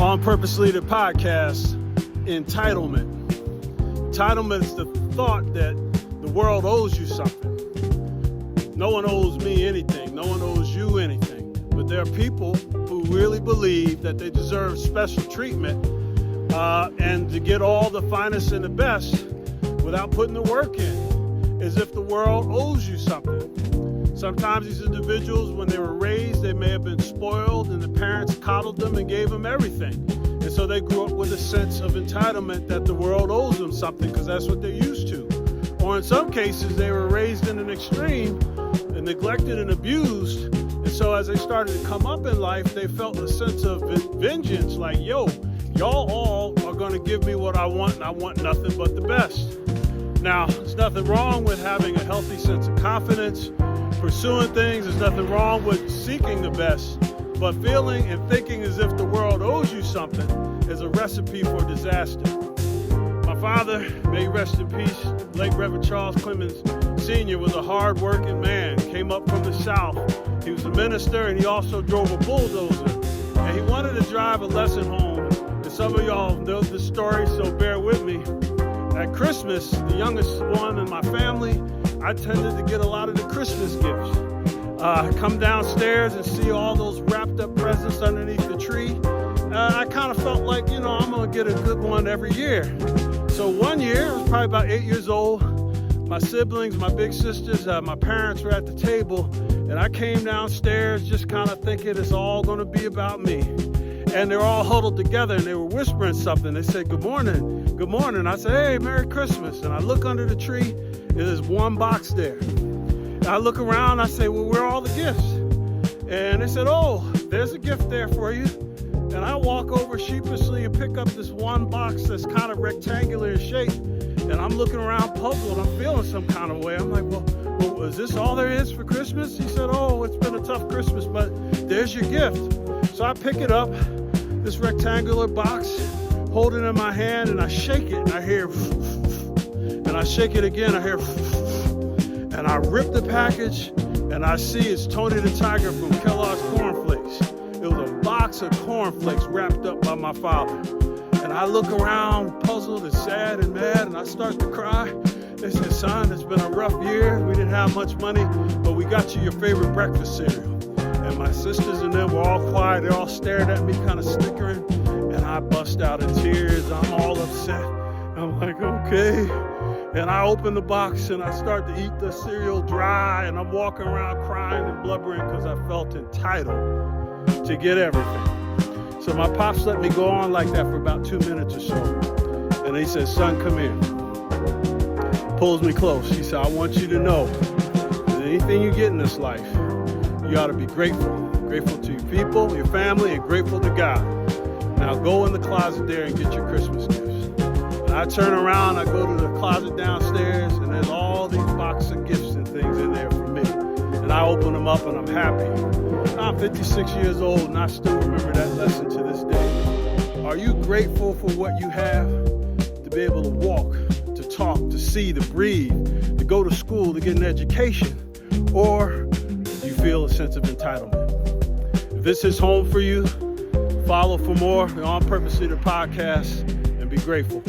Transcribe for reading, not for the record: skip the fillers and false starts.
On Purpose Leader Podcast, Entitlement. Entitlement is the thought that the world owes you something. No one owes me anything. No one owes you anything. But there are people who really believe that they deserve special treatment and to get all the finest and the best without putting the work in, as if the world owes you something. Sometimes these individuals, when they were raised, they may have been spoiled and the parents coddled them and gave them everything. And so they grew up with a sense of entitlement that the world owes them something because that's what they're used to. Or in some cases, they were raised in an extreme and neglected and abused. And so as they started to come up in life, they felt a sense of vengeance, like, yo, y'all all are going to give me what I want, and I want nothing but the best. Now, there's nothing wrong with having a healthy sense of confidence, pursuing things. There's nothing wrong with seeking the best, but feeling and thinking as if the world owes you something is a recipe for disaster. My father, may he rest in peace, late Reverend Clemons Sr. was a hard-working man, came up from the South. He was a minister, and he also drove a bulldozer, and he wanted to drive a lesson home. And some of y'all know the story, so bear with me. At Christmas, the youngest one in my family, I tended to get a lot of the Christmas gifts. Come downstairs and see all those wrapped up presents underneath the tree. I kind of felt like, I'm going to get a good one every year. So one year, I was probably about 8 years old. My siblings, my big sisters, my parents were at the table. And I came downstairs just kind of thinking it's all going to be about me. And they're all huddled together and they were whispering something. They said, "Good morning, good morning." I said, "Hey, Merry Christmas." And I look under the tree. There's one box there. And I look around, I say, "Well, where are all the gifts?" And they said, "Oh, there's a gift there for you." And I walk over sheepishly and pick up this one box that's kind of rectangular in shape. And I'm looking around puzzled. I'm feeling some kind of way. I'm like, well, is this all there is for Christmas? He said, "Oh, it's been a tough Christmas, but there's your gift." So I pick it up, this rectangular box, hold it in my hand, and I shake it, and I hear, and I shake it again, I hear, and I rip the package, and I see it's Tony the Tiger from Kellogg's Cornflakes. It was a box of cornflakes wrapped up by my father. And I look around, puzzled and sad and mad, and I start to cry. They said, "Son, it's been a rough year. We didn't have much money, but we got you your favorite breakfast cereal." And my sisters and them were all quiet. They all stared at me, kind of snickering. And I bust out in tears. I'm all upset. I'm like, okay. And I open the box and I start to eat the cereal dry. And I'm walking around crying and blubbering because I felt entitled to get everything. So my pops let me go on like that for about 2 minutes or so. And he said, "Son, come here." Pulls me close. He said, "I want you to know that anything you get in this life, you ought to be grateful. Grateful to your people, your family, and grateful to God. Now go in the closet there and get your Christmas gifts." And I turn around, I go to the closet downstairs, and there's all these boxes of gifts and things in there for me. And I open them up, and I'm happy. I'm 56 years old, and I still remember that lesson to this day. Are you grateful for what you have? To be able to walk, to talk, to see, to breathe, to go to school, to get an education? Or feel a sense of entitlement? If this is home for you, follow for more on Purpose Leader Podcast and be grateful.